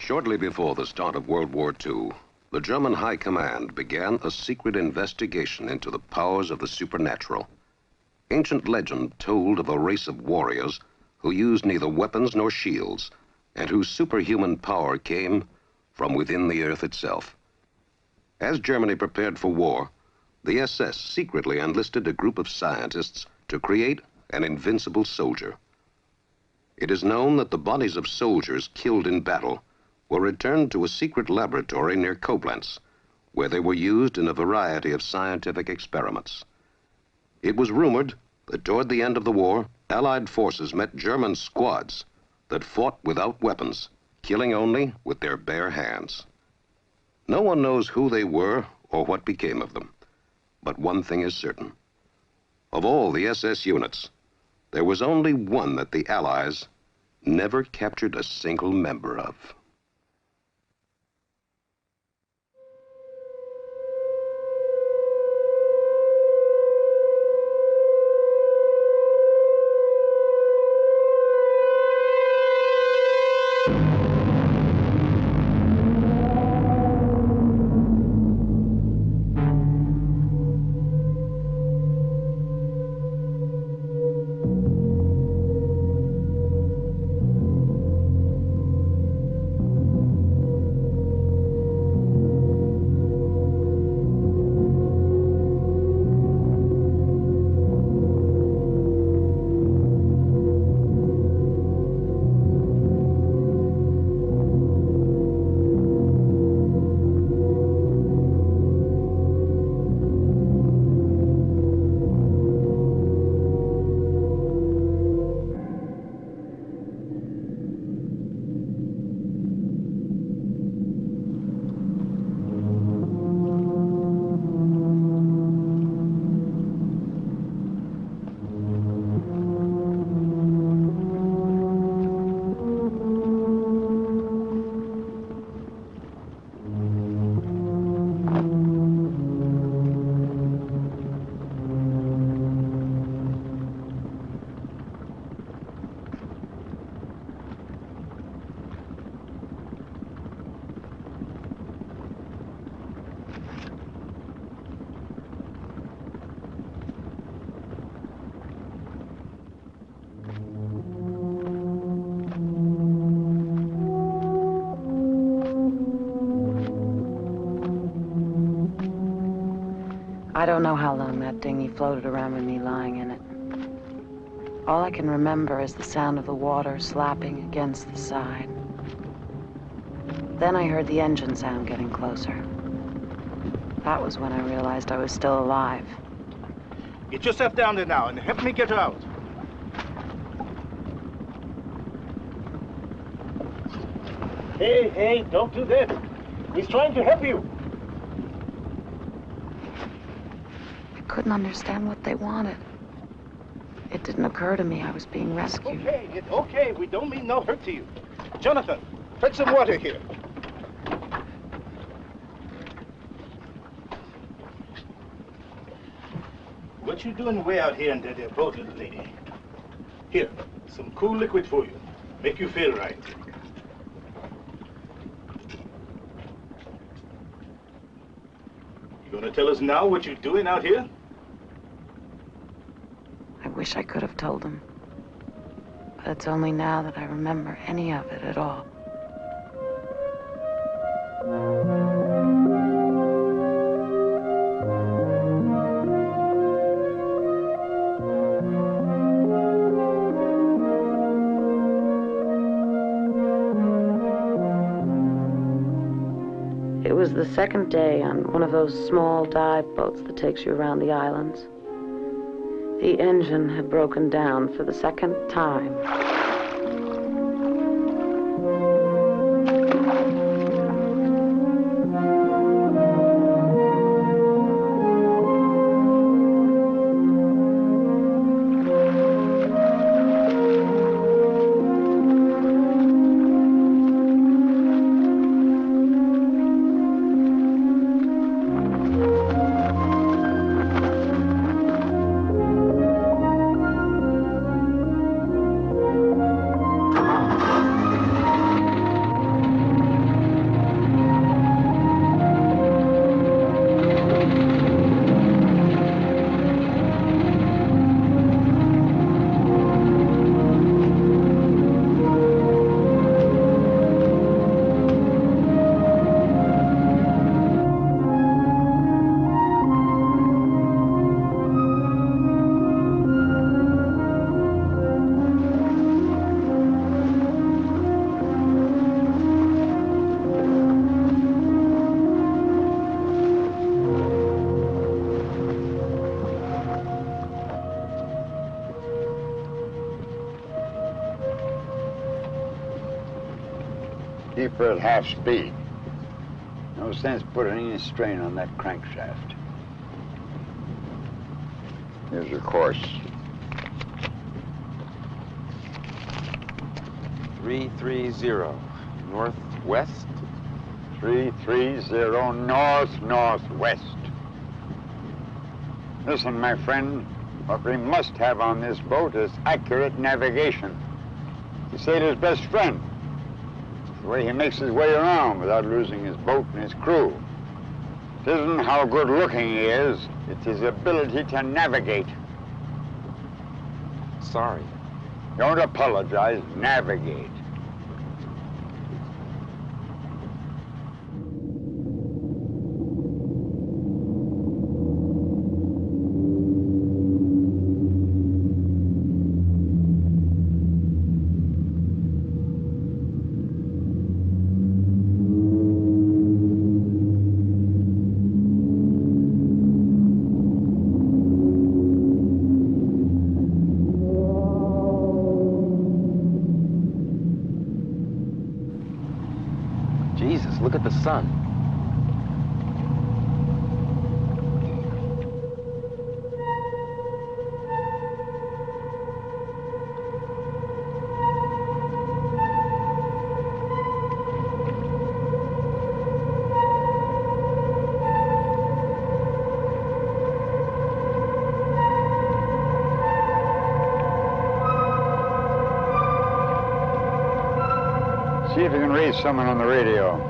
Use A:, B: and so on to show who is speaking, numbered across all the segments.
A: Shortly before the start of World War II, the German High Command began a secret investigation into the powers of the supernatural. Ancient legend told of a race of warriors who used neither weapons nor shields, and whose superhuman power came from within the earth itself. As Germany prepared for war, the SS secretly enlisted a group of scientists to create an invincible soldier. It is known that the bodies of soldiers killed in battle were returned to a secret laboratory near Koblenz, where they were used in a variety of scientific experiments. It was rumored that toward the end of the war, Allied forces met German squads that fought without weapons, killing only with their bare hands. No one knows who they were or what became of them, but one thing is certain. Of all the SS units, there was only one that the Allies never captured a single member of.
B: I don't know how long that dinghy floated around with me lying in it. All I can remember is the sound of the water slapping against the side. Then I heard the engine sound getting closer. That was when I realized I was still alive.
C: Get yourself down there now and help me get her out. Hey, don't do that. He's trying to help you.
B: I couldn't understand what they wanted. It didn't occur to me I was being rescued.
C: It's okay. We don't mean no hurt to you. Jonathan, fetch some water here. What you doing way out here in that boat, little lady? Here, some cool liquid for you. Make you feel right. You gonna tell us now what you're doing out here?
B: I wish I could have told him. But it's only now that I remember any of it at all. It was the second day on one of those small dive boats that takes you around the islands. The engine had broken down for the second time.
D: Keep her at half speed. No sense putting any strain on that crankshaft. Here's your course.
E: 330 northwest.
D: 330 north-northwest. Listen, my friend, what we must have on this boat is accurate navigation. The sailor's best friend. It's the way he makes his way around without losing his boat and his crew. It isn't how good looking he is, it's his ability to navigate.
E: Sorry.
D: Don't apologize, navigate.
E: Look at the sun.
D: See if you can read someone on the radio.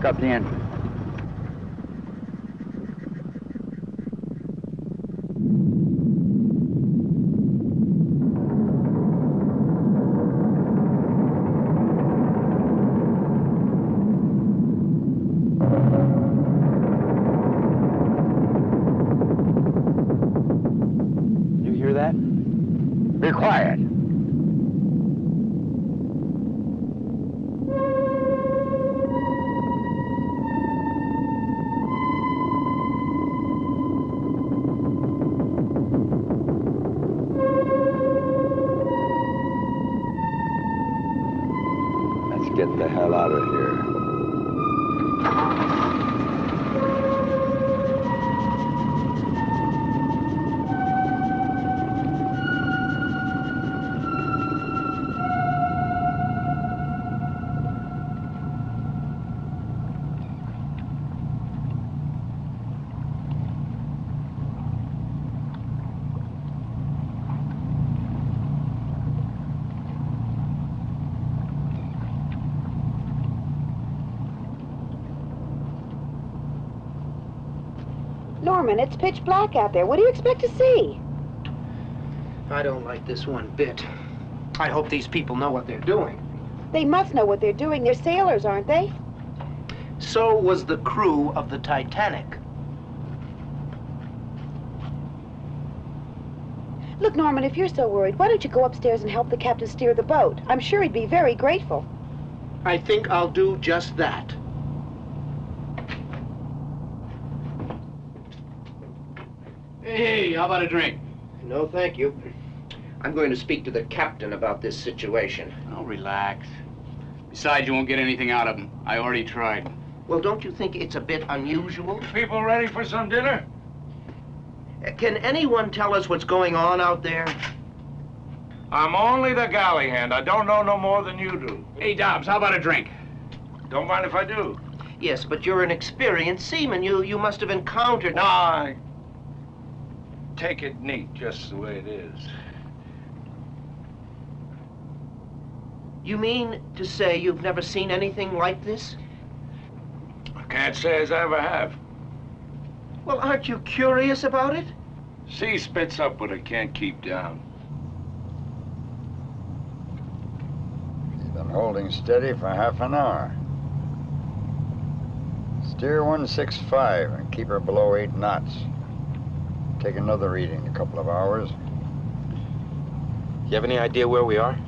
D: Got the engine.
E: You hear that?
D: Be quiet. Get the hell out of here.
F: Norman, it's pitch black out there. What do you expect to see?
G: I don't like this one bit. I hope these people know what they're doing.
F: They must know what they're doing. They're sailors, aren't they?
G: So was the crew of the Titanic.
F: Look, Norman, if you're so worried, why don't you go upstairs and help the captain steer the boat? I'm sure he'd be very grateful.
G: I think I'll do just that.
H: Hey, how about a drink?
G: No, thank you. I'm going to speak to the captain about this situation.
H: Oh, relax. Besides, you won't get anything out of him. I already tried.
G: Well, don't you think it's a bit unusual?
H: People ready for some dinner?
G: Can anyone tell us what's going on out there?
I: I'm only the galley hand. I don't know no more than you do.
H: Hey, Dobbs, how about a drink?
I: Don't mind if I do.
G: Yes, but you're an experienced seaman. You must have encountered...
I: Why? Take it neat, just the way it is.
G: You mean to say you've never seen anything like this?
I: I can't say as I ever have.
G: Well, aren't you curious about it?
I: Sea spits up what it can't keep down.
D: He's been holding steady for half an hour. Steer 165 and keep her below 8 knots. Take another reading in a couple of hours.
E: You have any idea where we are?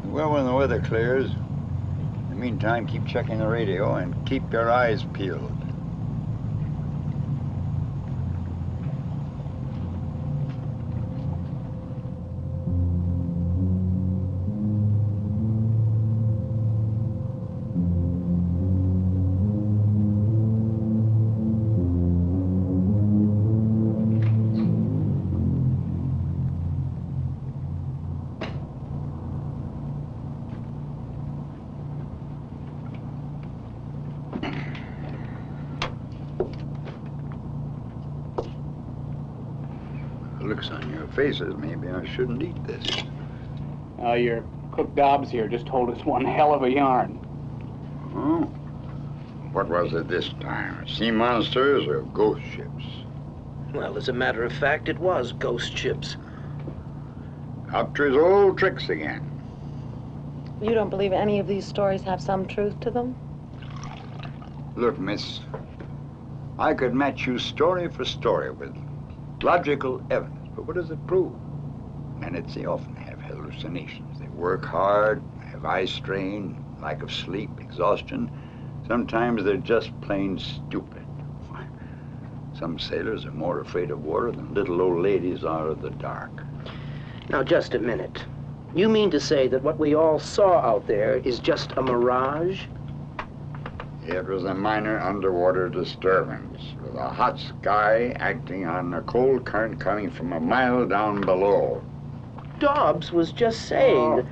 D: Well, when the weather clears. In the meantime, keep checking the radio and keep your eyes peeled. Looks on your faces, maybe I shouldn't eat this.
H: Your cook Dobbs here just told us one hell of a yarn.
D: Oh? What was it this time? Sea monsters or ghost ships?
G: Well, as a matter of fact, it was ghost ships.
D: Up to his old tricks again.
B: You don't believe any of these stories have some truth to them?
D: Look, miss, I could match you story for story with logical evidence, but what does it prove? And they often have hallucinations. They work hard, have eye strain, lack of sleep, exhaustion. Sometimes they're just plain stupid. Some sailors are more afraid of water than little old ladies are of the dark.
G: Now, just a minute. You mean to say that what we all saw out there is just a mirage?
D: It was a minor underwater disturbance, with a hot sky acting on a cold current coming from a mile down below.
G: Dobbs was just saying...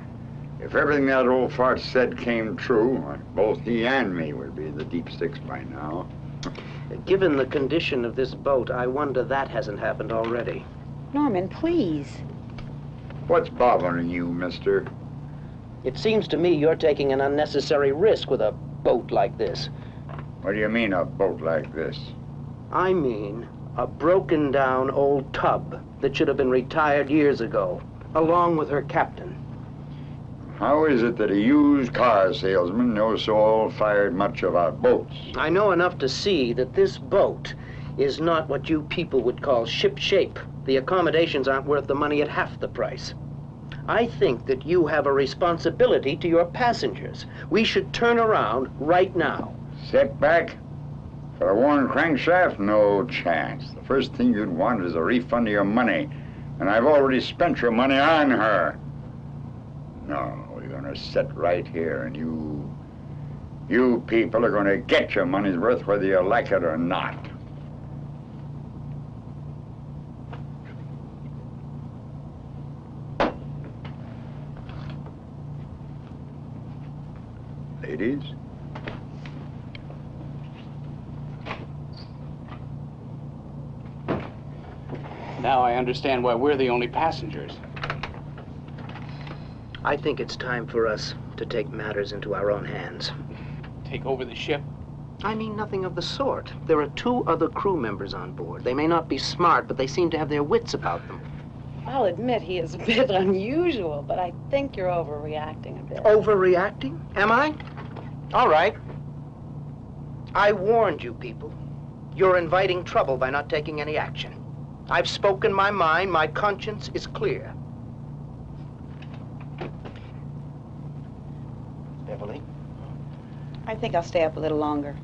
D: If everything that old fart said came true, both he and me would be in the deep six by now.
G: Given the condition of this boat, I wonder that hasn't happened already.
F: Norman, please.
D: What's bothering you, mister?
G: It seems to me you're taking an unnecessary risk with a boat like this.
D: What do you mean, a boat like this?
G: I mean a broken down old tub that should have been retired years ago, along with her captain.
D: How is it that a used car salesman knows so all-fired much about boats?
G: I know enough to see that this boat is not what you people would call ship-shape. The accommodations aren't worth the money at half the price. I think that you have a responsibility to your passengers. We should turn around right now.
D: Set back? For a worn crankshaft? No chance. The first thing you'd want is a refund of your money. And I've already spent your money on her. No, we're gonna sit right here and you people are gonna get your money's worth whether you like it or not. Ladies?
H: Now I understand why we're the only passengers.
G: I think it's time for us to take matters into our own hands.
H: Take over the ship?
G: I mean nothing of the sort. There are 2 other crew members on board. They may not be smart, but they seem to have their wits about them.
B: I'll admit he is a bit unusual, but I think you're overreacting a bit.
G: Overreacting? Am I? All right. I warned you people. You're inviting trouble by not taking any action. I've spoken my mind. My conscience is clear. Beverly?
F: I think I'll stay up a little longer.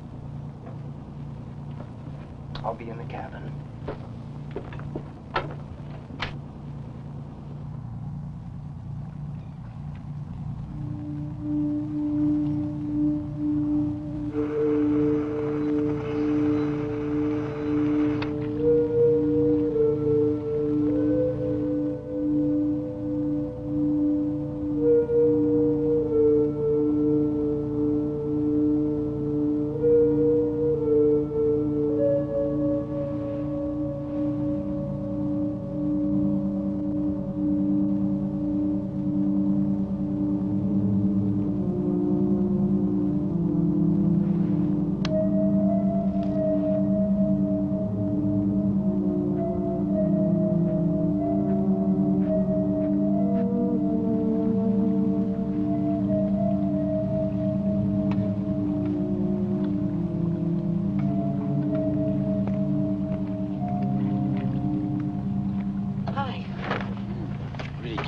G: I'll be in the cabin.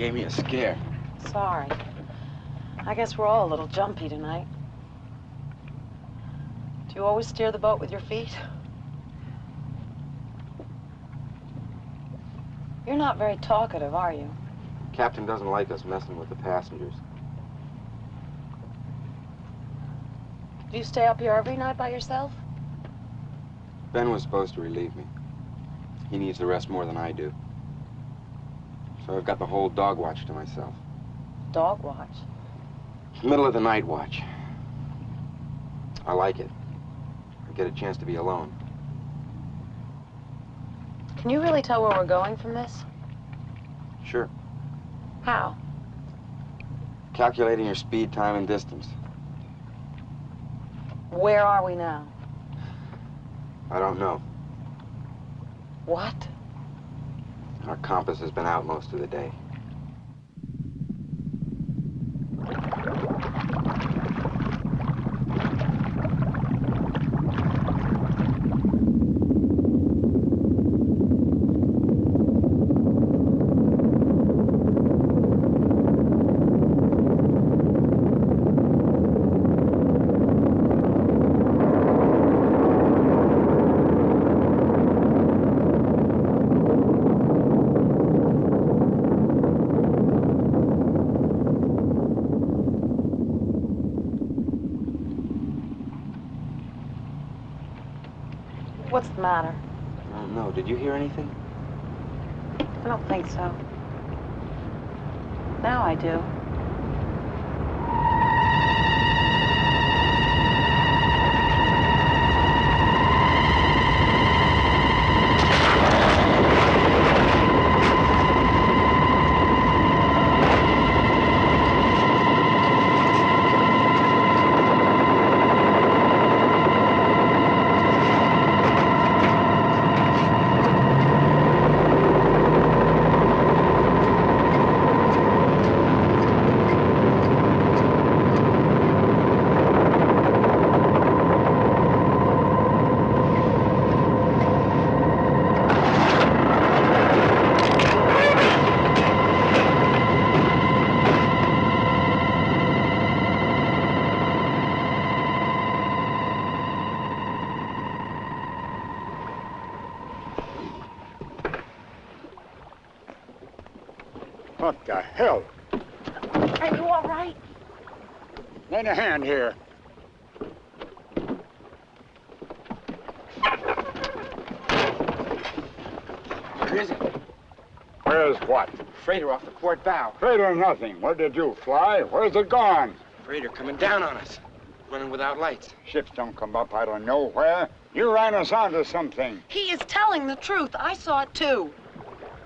E: gave me a scare.
B: Sorry. I guess we're all a little jumpy tonight. Do you always steer the boat with your feet? You're not very talkative, are you?
E: Captain doesn't like us messing with the passengers.
B: Do you stay up here every night by yourself?
E: Ben was supposed to relieve me. He needs the rest more than I do. So I've got the whole dog watch to myself.
B: Dog watch?
E: Middle of the night watch. I like it. I get a chance to be alone.
B: Can you really tell where we're going from this?
E: Sure.
B: How?
E: Calculating your speed, time, and distance.
B: Where are we now?
E: I don't know.
B: What?
E: Our compass has been out most of the day.
B: What's the matter?
E: I don't know. Did you hear anything?
B: I don't think so. Now I do.
D: What the hell?
F: Are you all right?
D: Lend a hand here.
E: Where is it?
D: Where's what?
E: Freighter off the port bow.
D: Freighter nothing. What did you fly? Where's it gone?
E: Freighter coming down on us. Running without lights.
D: Ships don't come up out of nowhere. You ran us onto something.
B: He is telling the truth. I saw it too.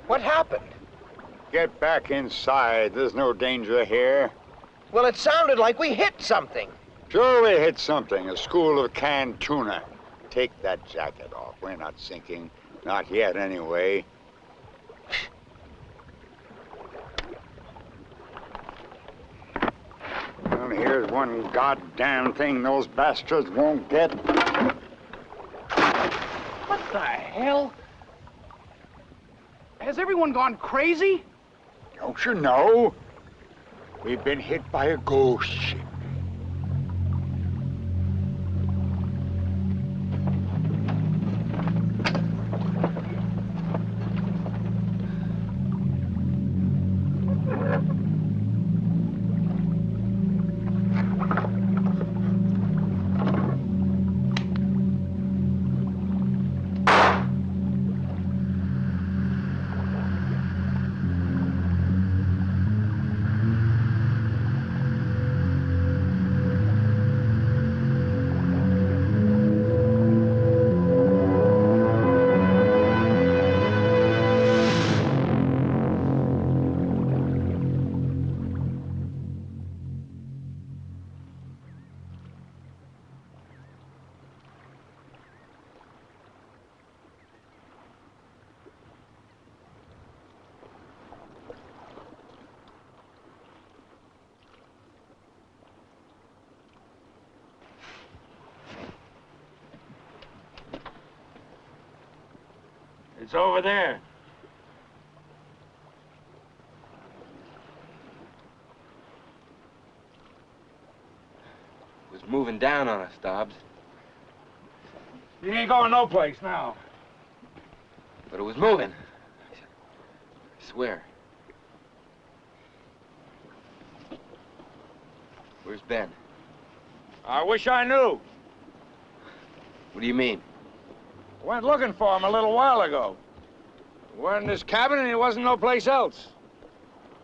G: What happened?
D: Get back inside. There's no danger here.
G: Well, it sounded like we hit something.
D: Sure, we hit something. A school of canned tuna. Take that jacket off. We're not sinking. Not yet, anyway. Well, here's one goddamn thing those bastards won't get.
H: What the hell? Has everyone gone crazy?
D: Don't you know? We've been hit by a ghost ship.
I: It's over there.
E: moving down on us, Dobbs.
I: You ain't going no place now.
E: But it was moving. I swear. Where's Ben?
I: I wish I knew.
E: What do you mean?
I: Went looking for him a little while ago. He went in his cabin and he wasn't no place else.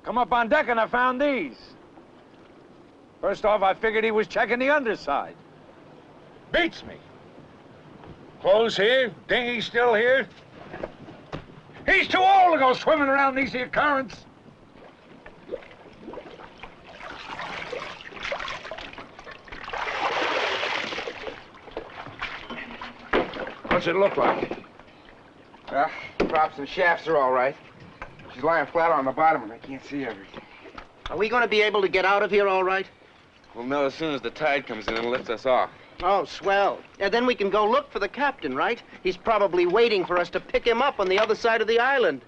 I: Come up on deck and I found these. First off, I figured he was checking the underside. Beats me. Clothes here, dinghy still here. He's too old to go swimming around these here currents. What's it look like?
E: Well, props and shafts are all right. She's lying flat on the bottom and I can't see everything.
G: Are we going to be able to get out of here all right?
E: We'll know as soon as the tide comes in and lifts us off.
G: Oh, swell. And then we can go look for the captain, right? He's probably waiting for us to pick him up on the other side of the island.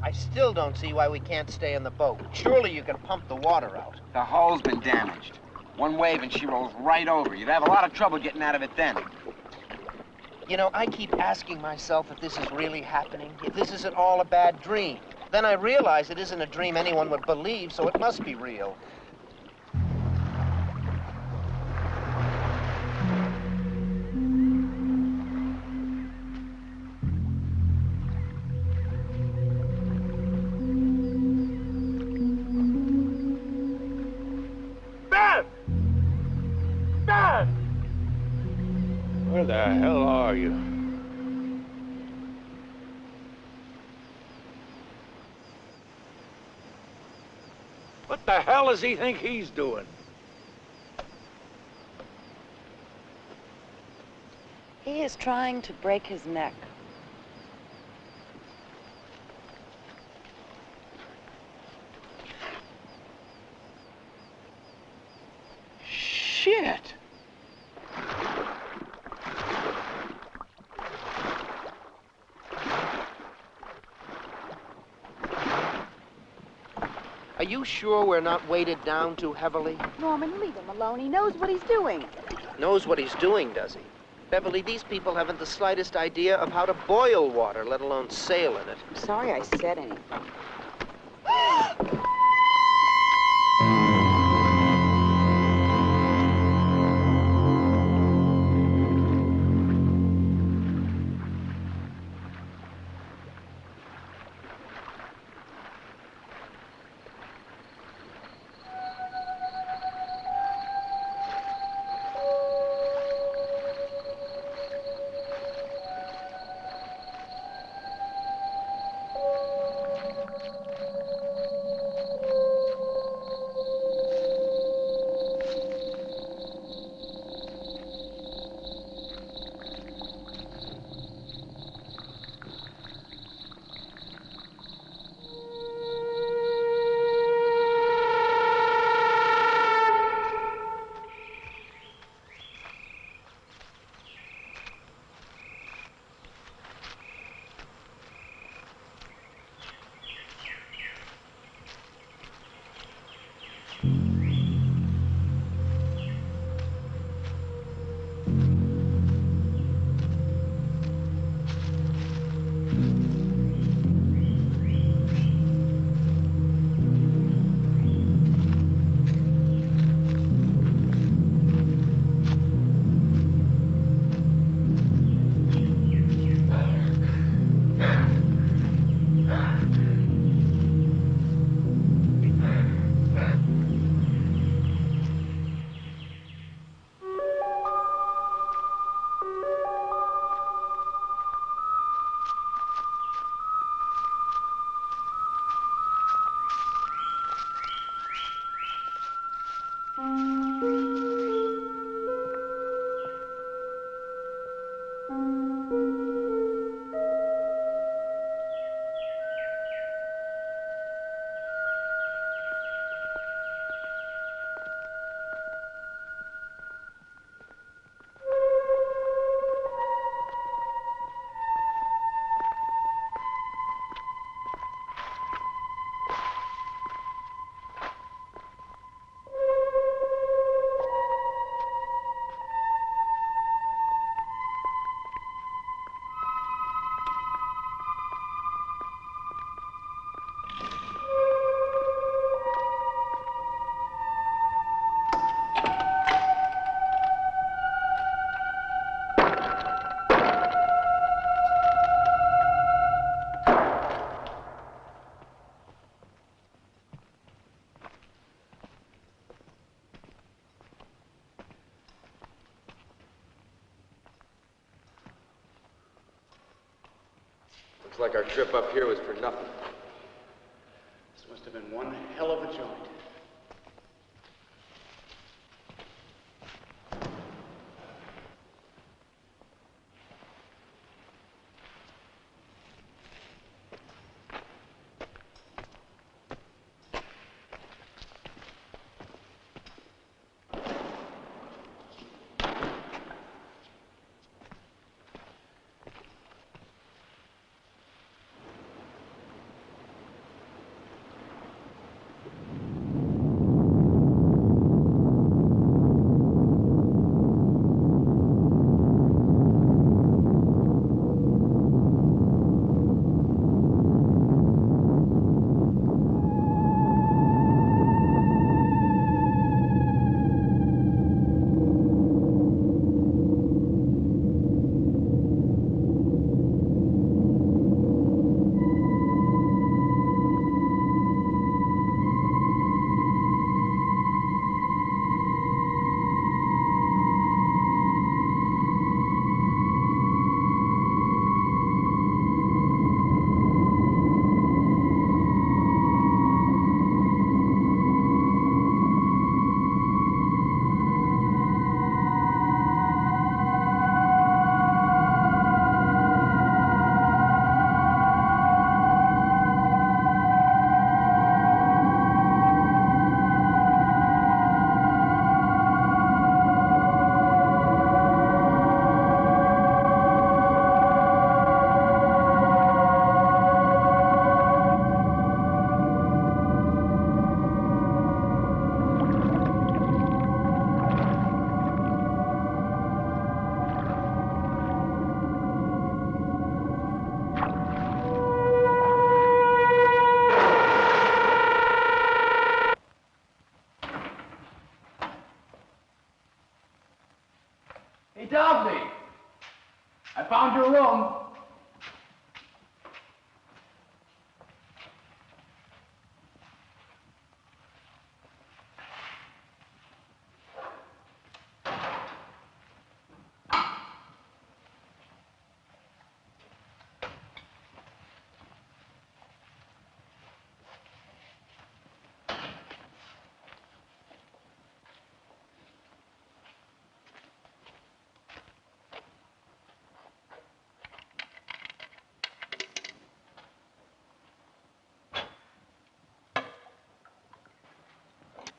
G: I still don't see why we can't stay in the boat. Surely you can pump the water out.
E: The hull's been damaged. One wave and she rolls right over. You'd have a lot of trouble getting out of it then.
G: You know, I keep asking myself if this is really happening, if this isn't all a bad dream. Then I realize it isn't a dream anyone would believe, so it must be real.
I: Where the hell are you? What the hell does he think he's doing?
B: He is trying to break his neck.
I: Shit!
G: Are you sure we're not weighted down too heavily?
F: Norman, leave him alone. He knows what he's doing.
G: Knows what he's doing, does he? Beverly, these people haven't the slightest idea of how to boil water, let alone sail in it.
F: I'm sorry I said anything.
E: Looks like our trip up here was for nothing.
H: This must have been one hell of a joint.
J: Dogby, I found your room.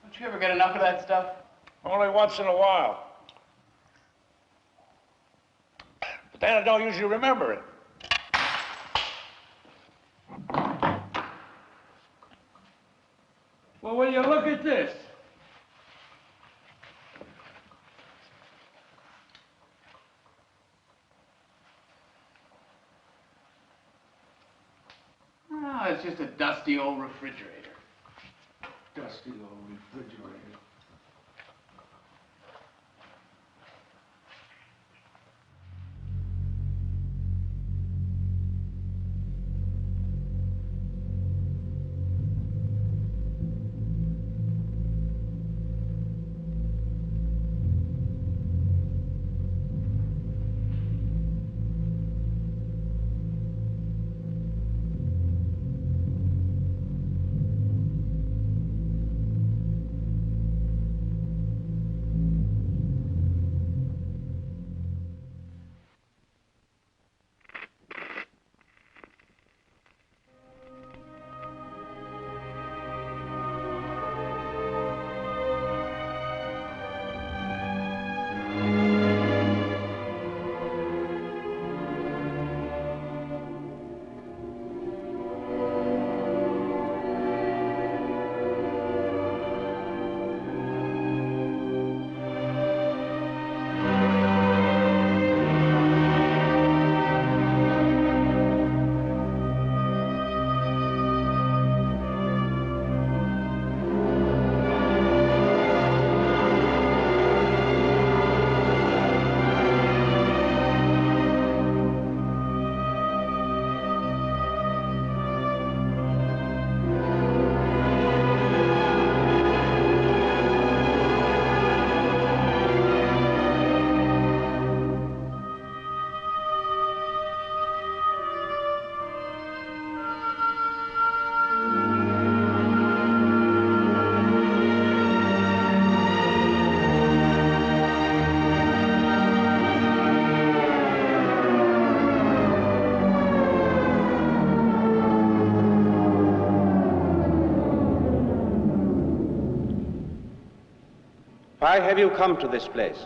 J: Don't you ever get enough of that stuff?
I: Only once in a while. But then I don't usually remember it. Well, will you look at this?
J: Oh, it's just a dusty old refrigerator.
I: Dusty old refrigerator.
E: Why have you come to this place?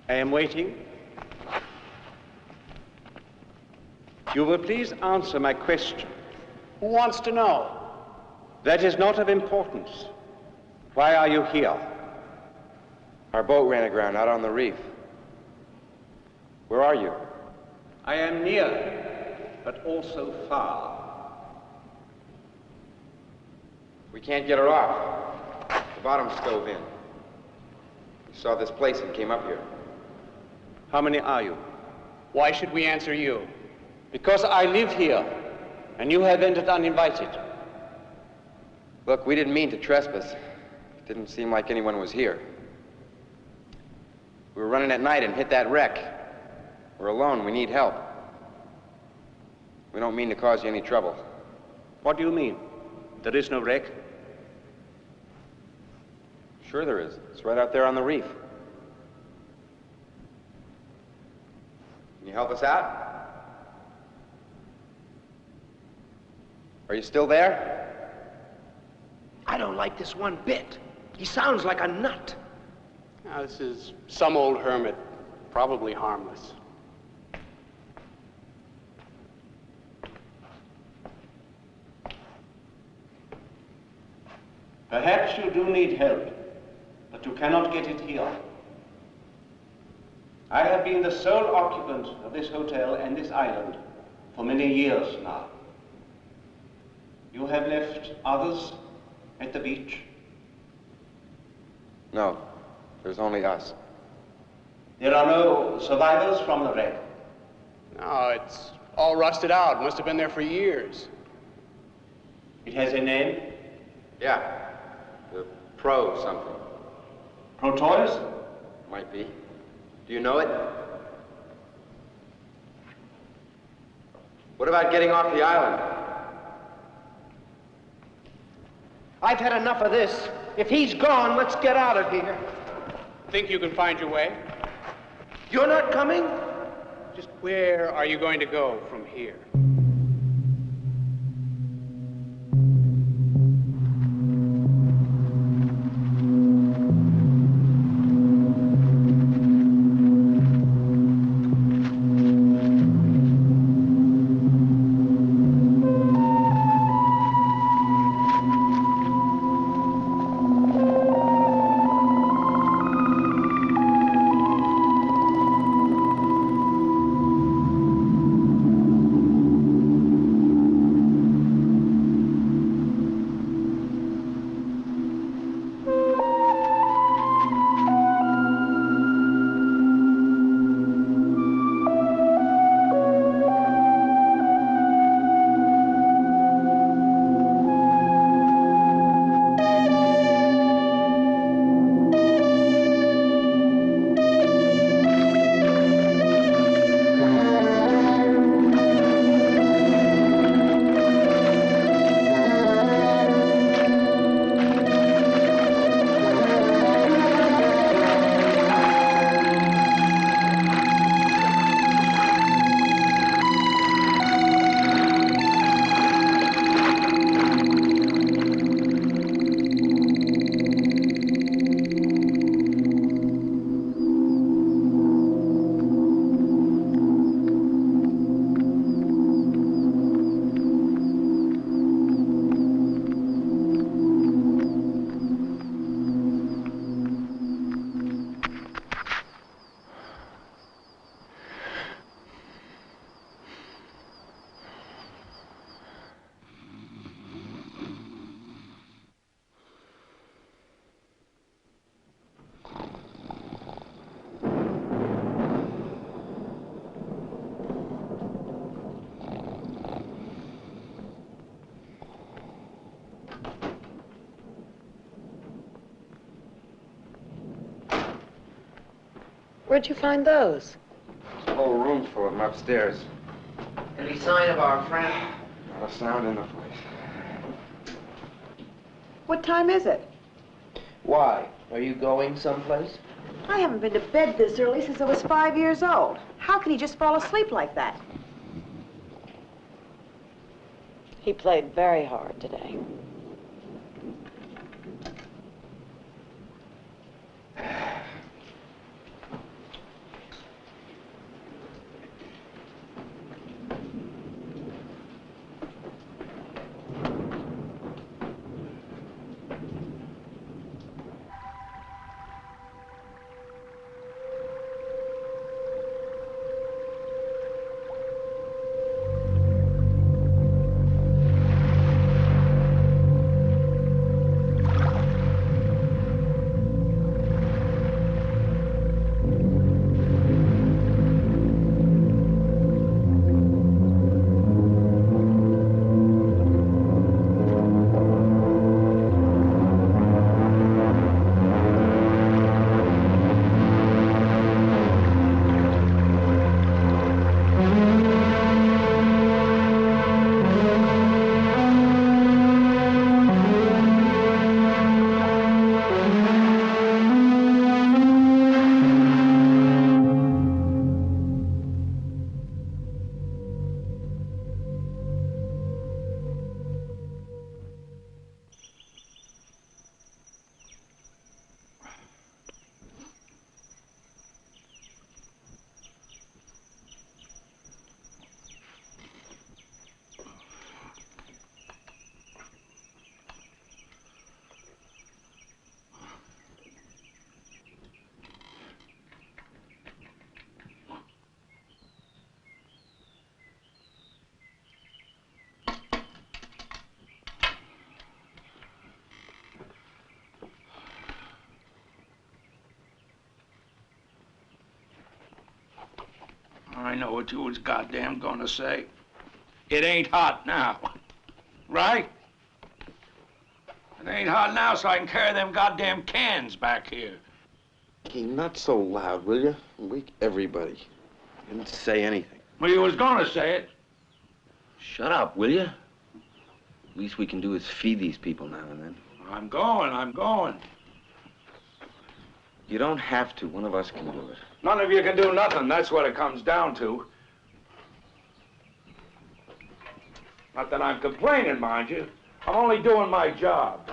E: I am waiting. You will please answer my question.
H: Who wants to know?
E: That is not of importance. Why are you here?
K: Our boat ran aground out on the reef. Where are you?
E: I am near, but also far.
K: We can't get her off. The bottom's stove in. We saw this place and came up here.
E: How many are you?
H: Why should we answer you?
E: Because I live here, and you have entered uninvited.
K: Look, we didn't mean to trespass. It didn't seem like anyone was here. We were running at night and hit that wreck. We're alone, we need help. We don't mean to cause you any trouble.
E: What do you mean? There is no wreck?
K: Sure there is. It's right out there on the reef. Can you help us out? Are you still there?
G: I don't like this one bit. He sounds like a nut.
H: Now, this is some old hermit, probably harmless.
E: Perhaps you do need help, but you cannot get it here. I have been the sole occupant of this hotel and this island for many years now. You have left others at the beach?
K: No, there's only us.
E: There are no survivors from the wreck?
H: No, it's all rusted out. Must have been there for years.
E: It has a name?
K: Yeah, the Pro something.
E: Proteus?
K: Might be. Do you know it? What about getting off the island?
G: I've had enough of this. If he's gone, let's get out of here.
H: Think you can find your way?
G: You're not coming?
H: Just where are you going to go from here?
B: Where'd you find those?
K: There's a whole room full of them upstairs.
G: Any sign of our friend?
K: Not a sound in the place.
F: What time is it?
G: Why? Are you going someplace?
F: I haven't been to bed this early since I was 5 years old. How can he just fall asleep like that?
B: He played very hard today.
I: I know what you was goddamn gonna say. It ain't hot now, right? It ain't hot now, so I can carry them goddamn cans back here.
L: Hey, not so loud, will you? Wake everybody. You didn't say anything.
I: Well, you was gonna say it.
L: Shut up, will you? Least we can do is feed these people now and then.
I: I'm going.
L: You don't have to. One of us can do it.
I: None of you can do nothing. That's what it comes down to. Not that I'm complaining, mind you. I'm only doing my job.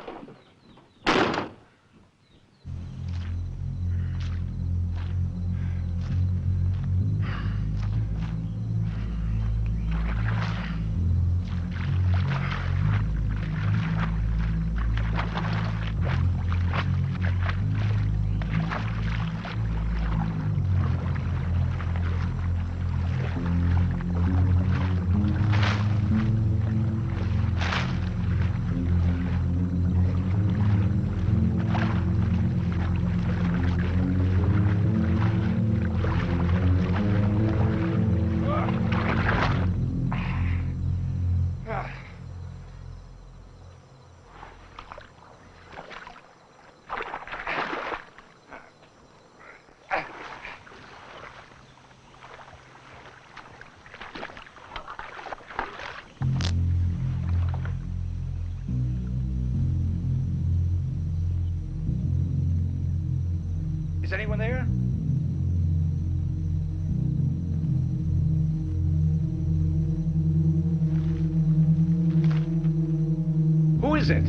I: Is anyone there? Who is it?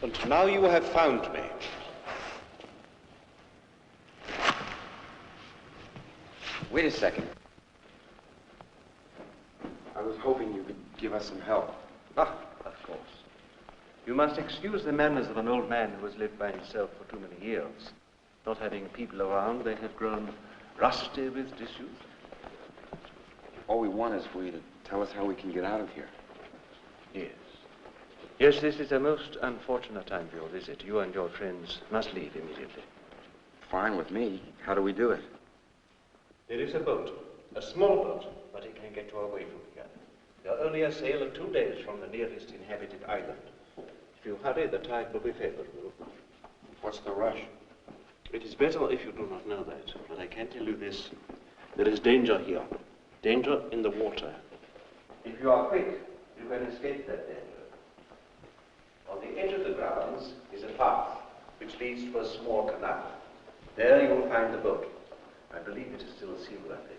E: And now you have found me.
K: Wait a second. I was hoping you could give us some help.
E: Ah, of course. You must excuse the manners of an old man who has lived by himself for too many years. Not having people around, they have grown rusty with disuse.
K: All we want is for you to tell us how we can get out of here.
E: Yes. Yes, this is a most unfortunate time for your visit. You and your friends must leave immediately.
K: Fine with me. How do we do it?
E: There is a boat, a small boat, but it can get you away from here. There are only a sail of 2 days from the nearest inhabited island. If you hurry, the tide will be favorable.
K: What's the rush?
E: It is better if you do not know that, but I can tell you this. There is danger here. Danger in the water. If you are quick, you can escape that danger. On the edge of the grounds is a path which leads to a small canal. There you will find the boat. I believe it is still seaworthy.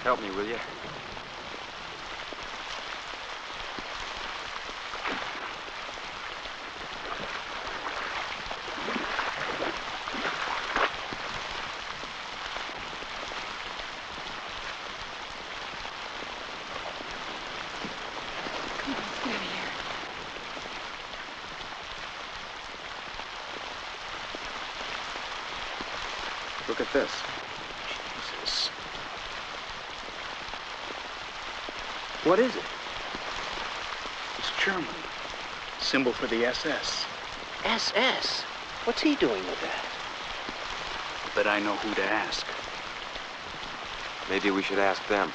K: Help me, will you? Look at this.
G: Jesus. What is it?
H: It's German. Symbol for the SS.
G: SS? What's he doing with that?
H: But I know who to ask.
K: Maybe we should ask them.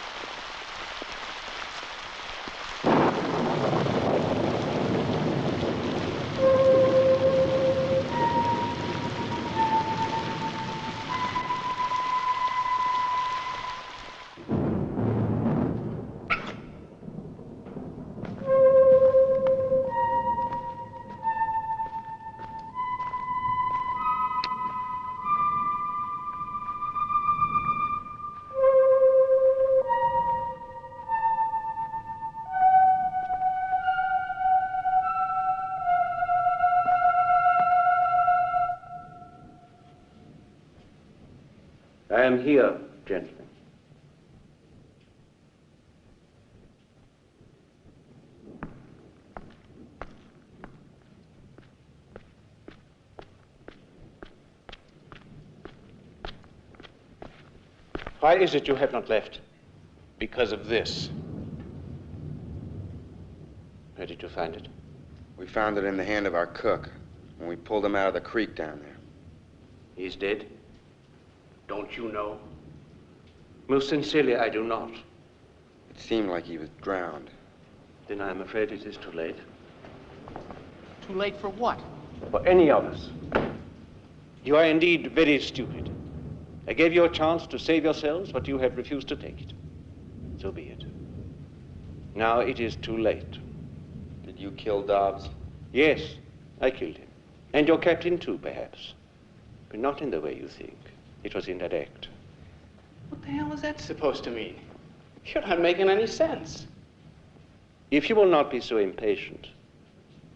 E: I am here, gentlemen. Why is it you have not left?
H: Because of this.
E: Where did you find it?
K: We found it in the hand of our cook when we pulled him out of the creek down there.
E: He's dead?
H: Don't you know?
E: Most sincerely, I do not.
K: It seemed like he was drowned.
E: Then I'm afraid it is too late.
J: Too late for what?
E: For any of us. You are indeed very stupid. I gave you a chance to save yourselves, but you have refused to take it. So be it. Now it is too late.
K: Did you kill Dobbs?
E: Yes, I killed him. And your captain too, perhaps. But not in the way you think. It was indirect.
J: What the hell is that supposed to mean? You're not making any sense.
E: If you will not be so impatient,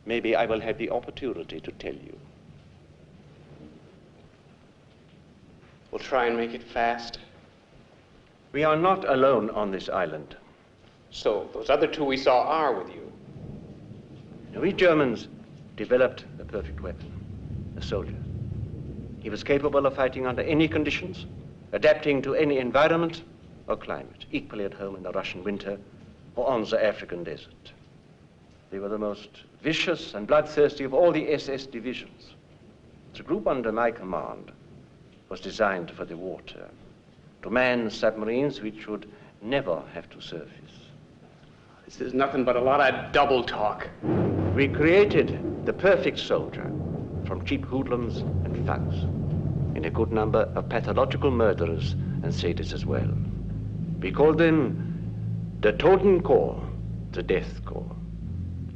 E: maybe I will have the opportunity to tell you.
J: We'll try and make it fast.
E: We are not alone on this island.
J: So, those other two we saw are with you.
E: We Germans developed the perfect weapon, a soldier. He was capable of fighting under any conditions, adapting to any environment or climate, equally at home in the Russian winter or on the African desert. They were the most vicious and bloodthirsty of all the SS divisions. The group under my command was designed for the water, to man submarines which would never have to surface.
J: This is nothing but a lot of double talk.
E: We created the perfect soldier from cheap hoodlums and thugs, in a good number of pathological murderers and sadists as well. We called them the Totenchor, the Death Corps,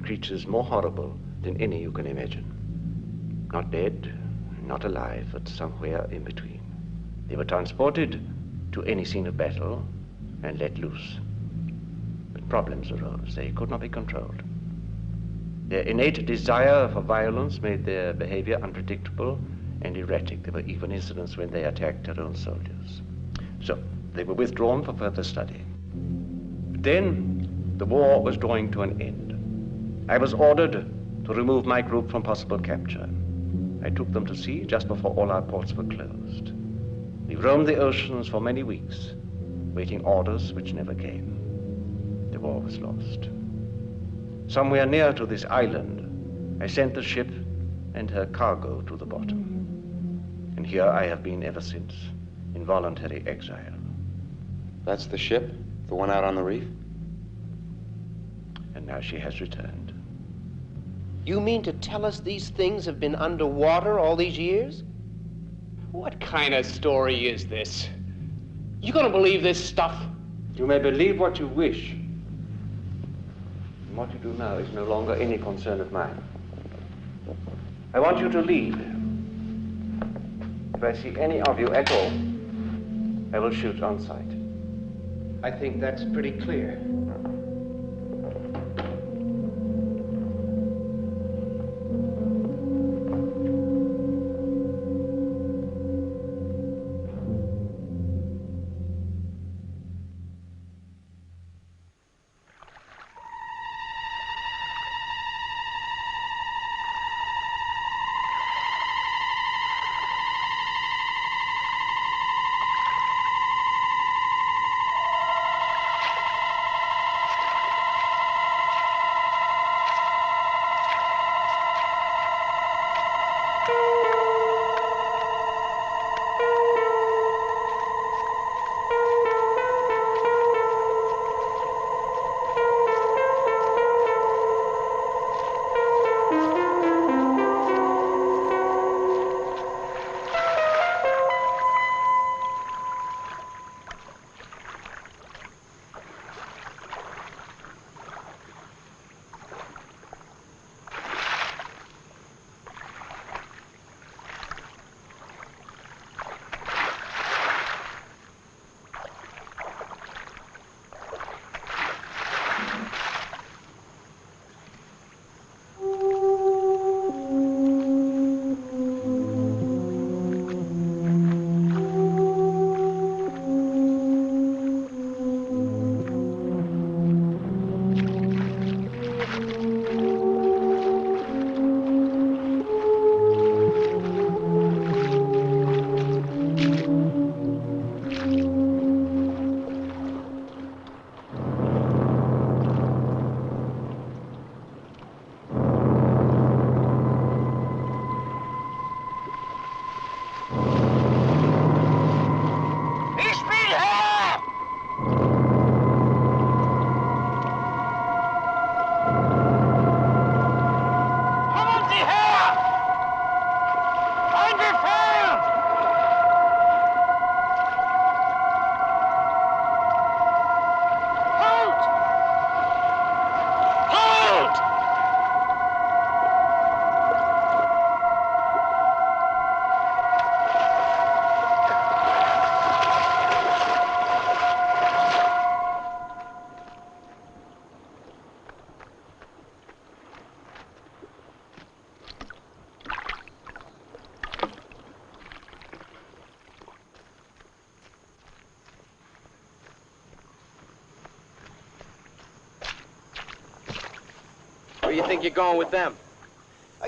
E: creatures more horrible than any you can imagine. Not dead, not alive, but somewhere in between. They were transported to any scene of battle and let loose. But problems arose. They could not be controlled. Their innate desire for violence made their behavior unpredictable and erratic. There were even incidents when they attacked their own soldiers. So they were withdrawn for further study. But then the war was drawing to an end. I was ordered to remove my group from possible capture. I took them to sea just before all our ports were closed. We roamed the oceans for many weeks, waiting orders which never came. The war was lost. Somewhere near to this island, I sent the ship and her cargo to the bottom. And here I have been ever since, in voluntary exile.
K: That's the ship? The one out on the reef?
E: And now she has returned.
G: You mean to tell us these things have been underwater all these years?
J: What kind of story is this? You gonna believe this stuff?
E: You may believe what you wish. And what you do now is no longer any concern of mine. I want you to leave. If I see any of you at all, I will shoot on sight.
G: I think that's pretty clear. Where do you think you're going with them?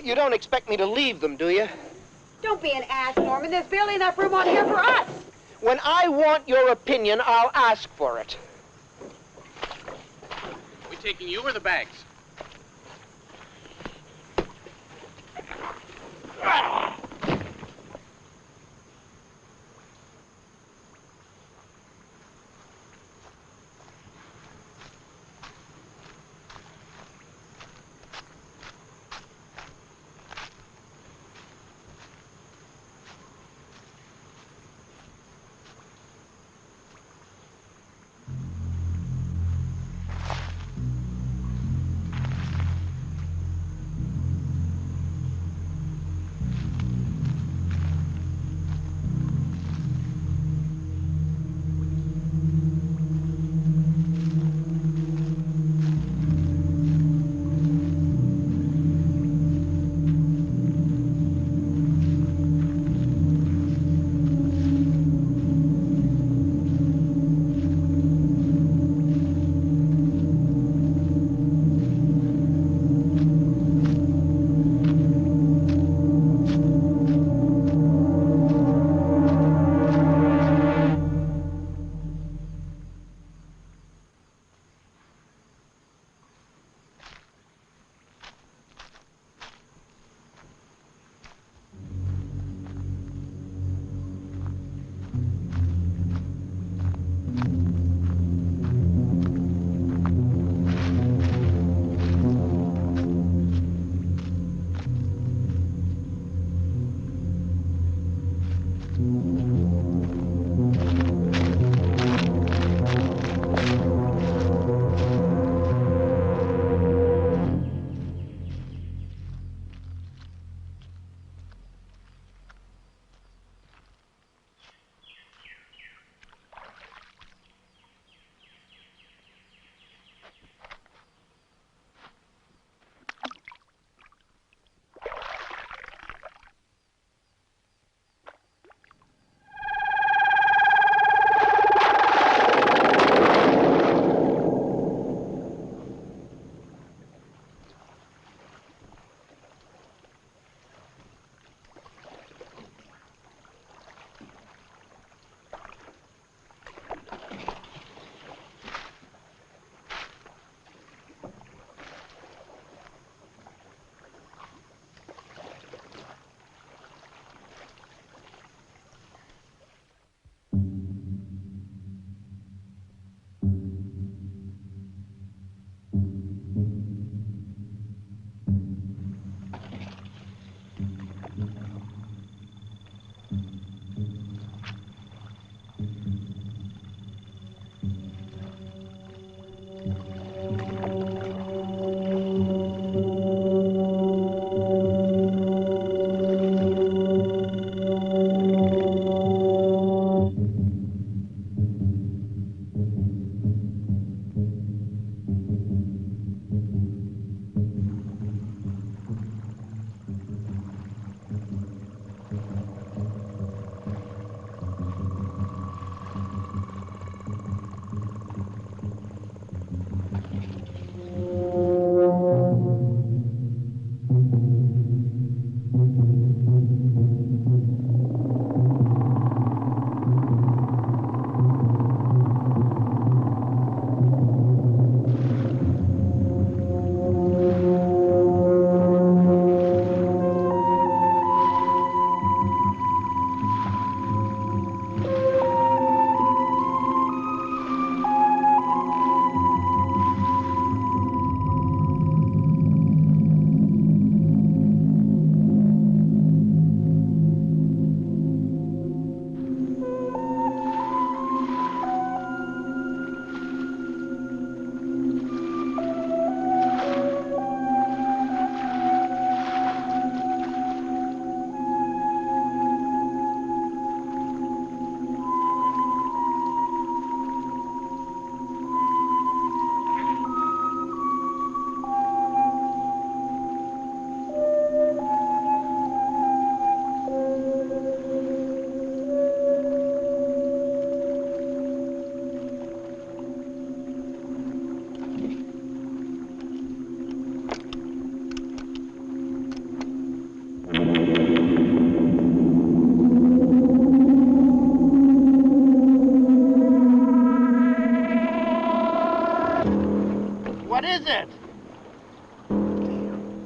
G: You don't expect me to leave them, do you?
F: Don't be an ass, Norman. There's barely enough room on here for us.
G: When I want your opinion, I'll ask for it.
H: We taking you or the bags?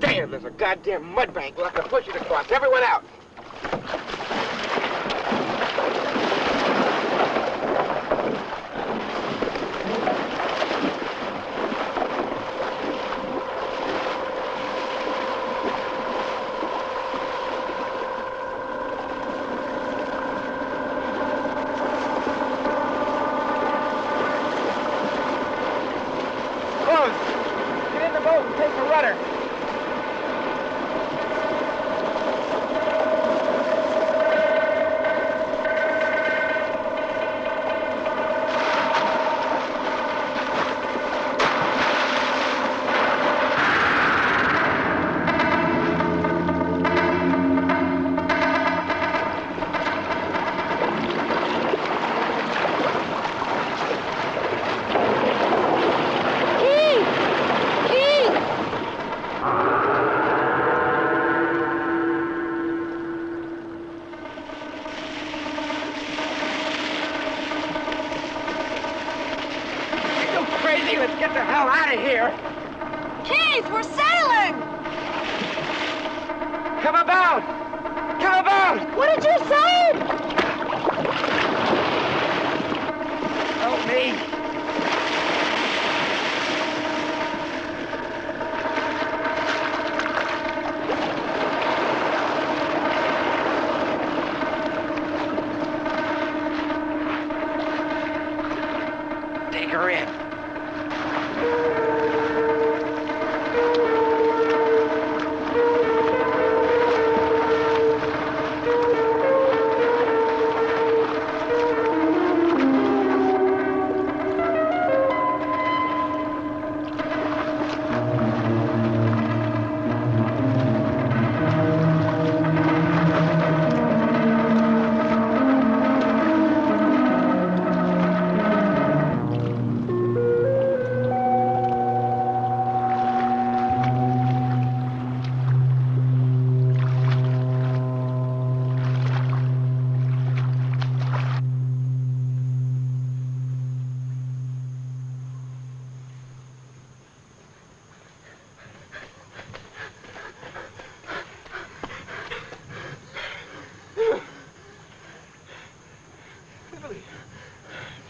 M: Damn, there's a goddamn mud bank. We'll have to push it across. Everyone out. Get in the boat and take the rudder. Let's get the hell out of here.
F: Keith, we're sailing!
M: Come about! Come about!
F: What did you say?
M: Help me. Take her in.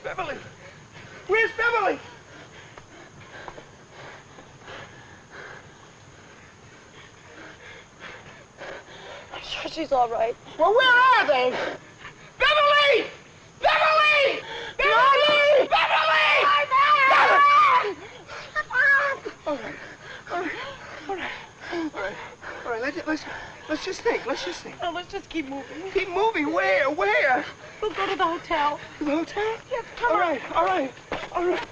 M: Beverly! Where's Beverly?
F: I'm sure she's all right.
M: Well, where are they? Beverly! Beverly! Beverly! Beverly! Beverly! All right. All right. All right. All right. All right. Let's just think. Let's just think.
F: Oh, let's just keep moving.
M: Keep moving. Where? Where?
F: We'll go to the hotel.
M: To the hotel?
F: Yes, come
M: All
F: on.
M: right. All right. All right.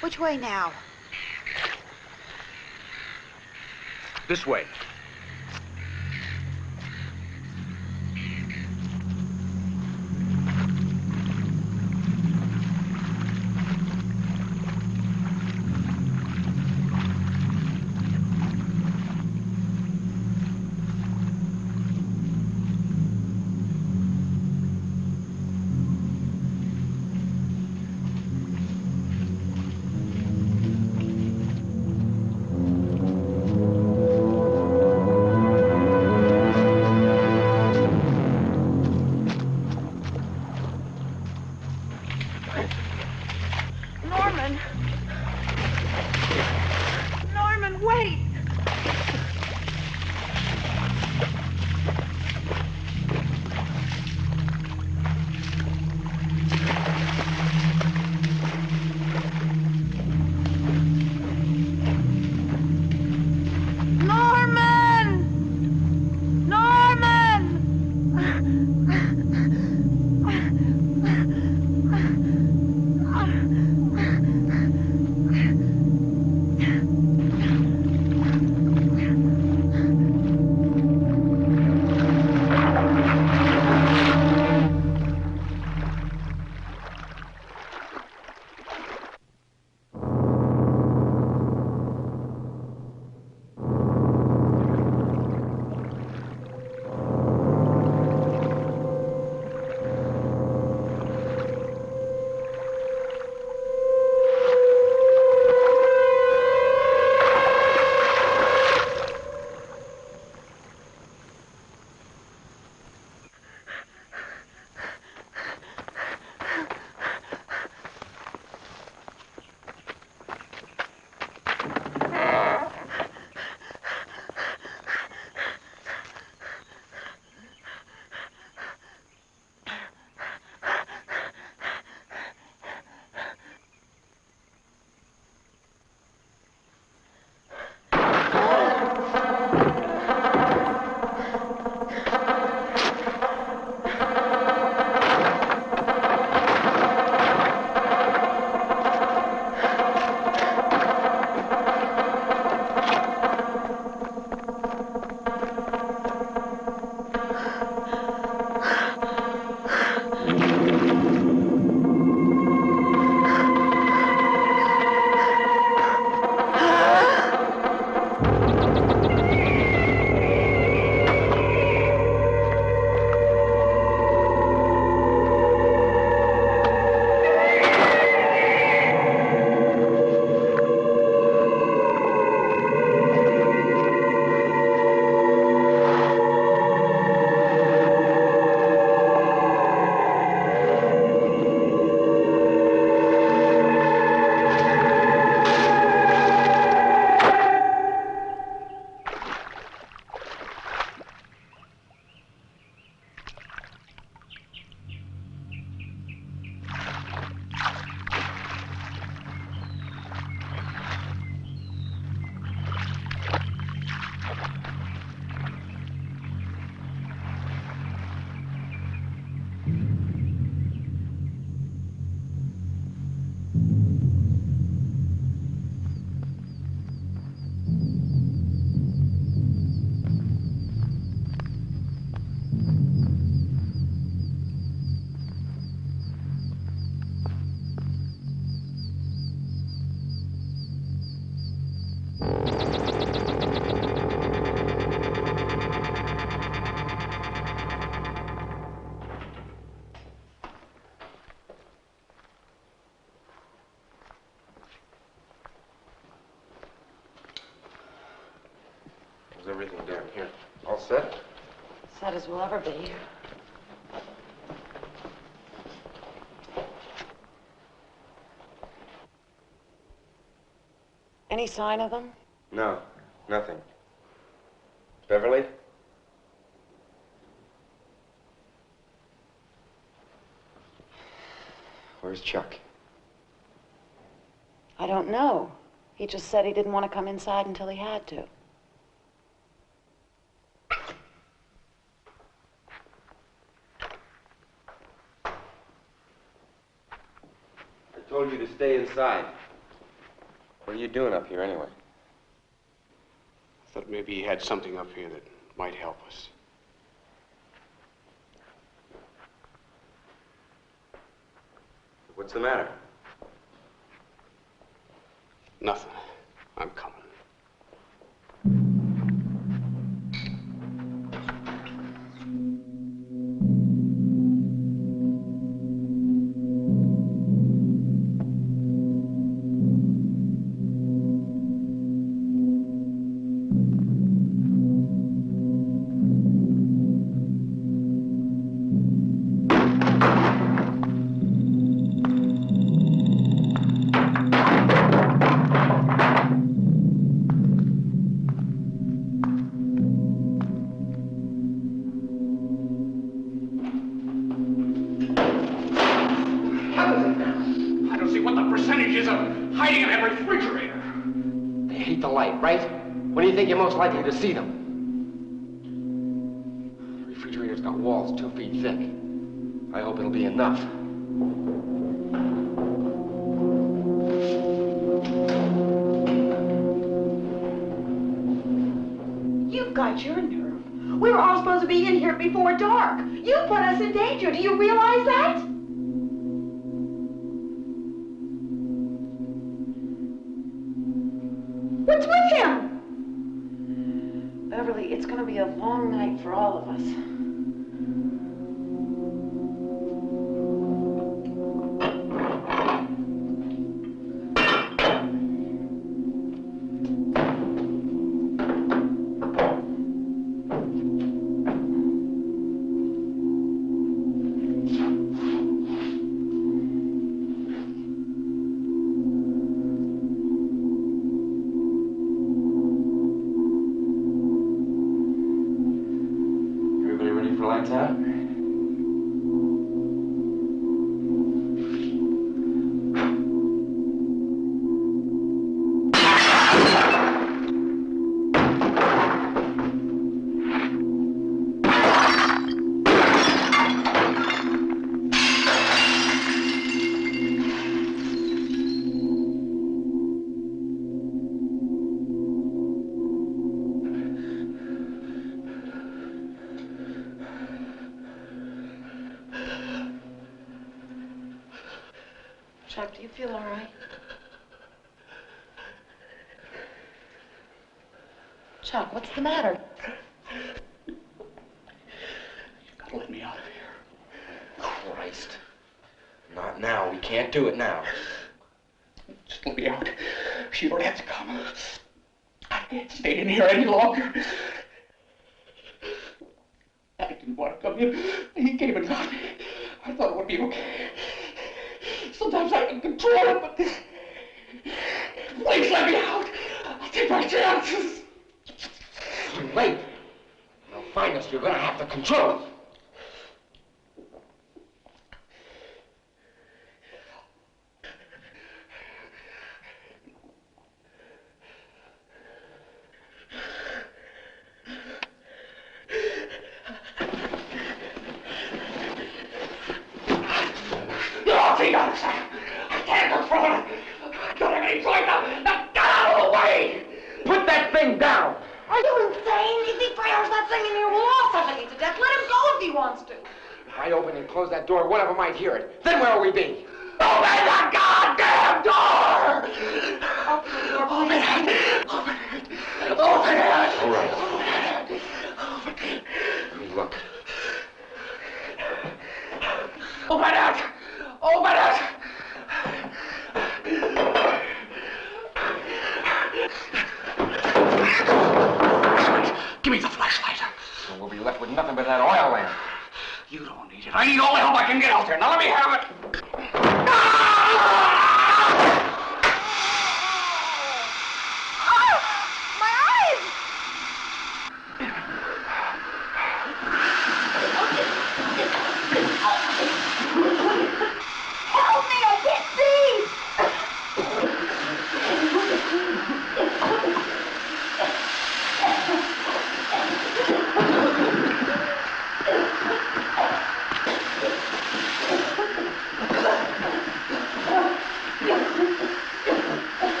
F: Which way now?
G: This way.
K: How's everything down here? All set?
B: Set as we'll ever be. Any sign of them?
K: No, nothing. Beverly? Where's Chuck?
B: I don't know. He just said he didn't want to come inside until he had to.
K: I told you to stay inside. What are you doing up here anyway?
J: I thought maybe he had something up here that might help us.
K: What's the matter?
J: Nothing. I'm coming.
K: You're most likely to see them. The refrigerator's got walls 2 feet thick. I hope it'll be enough.
F: You've got your nerve. We were all supposed to be in here before dark. You put us in danger. Do you realize that? What's with him?
B: Beverly, it's going to be a long night for all of us. Chuck, do you feel all right? Chuck, what's the matter?
J: You've got to let me out of here.
K: Christ. Not now. We can't do it now.
J: Just let me out. She don't have to come. I can't stay in here any longer. I didn't want to come in. He came and got me. I thought it would be okay. Sometimes I can control it, but please let me out. I'll take my chances.
K: It's too late. They'll find us. You're going to have to control it.
J: I can't control it. I gotta get right now. Now get out of the way.
K: Put that thing down.
F: Are you insane? If he fires that thing in here, we'll all suffocate to death. Let him go if he wants to.
K: If I open and close that door, whatever might hear it, then where will we be?
J: Open the goddamn door!
F: Open the door, please.
J: Open it. Give me the flashlight.
K: So we'll be left with nothing but that oil lamp.
J: You don't need it. I need all the help I can get out there. Now let me have it.
M: Help me, I can't see!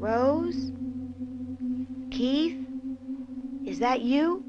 N: Rose? Keith? Is that you?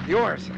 I: Yours.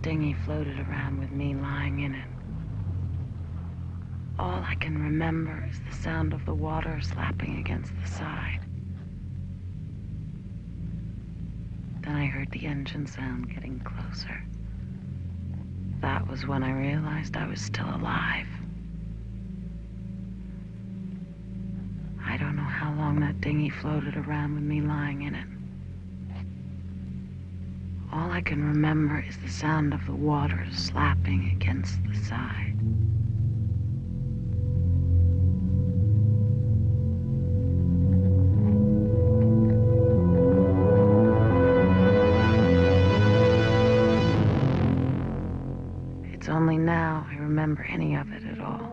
B: dinghy floated around with me lying in it. All I can remember is the sound of the water slapping against the side. Then I heard the engine sound getting closer. That was when I realized I was still alive. I don't know how long that dinghy floated around with me lying in it. All I can remember is the sound of the water slapping against the side. It's only now I remember any of it at all.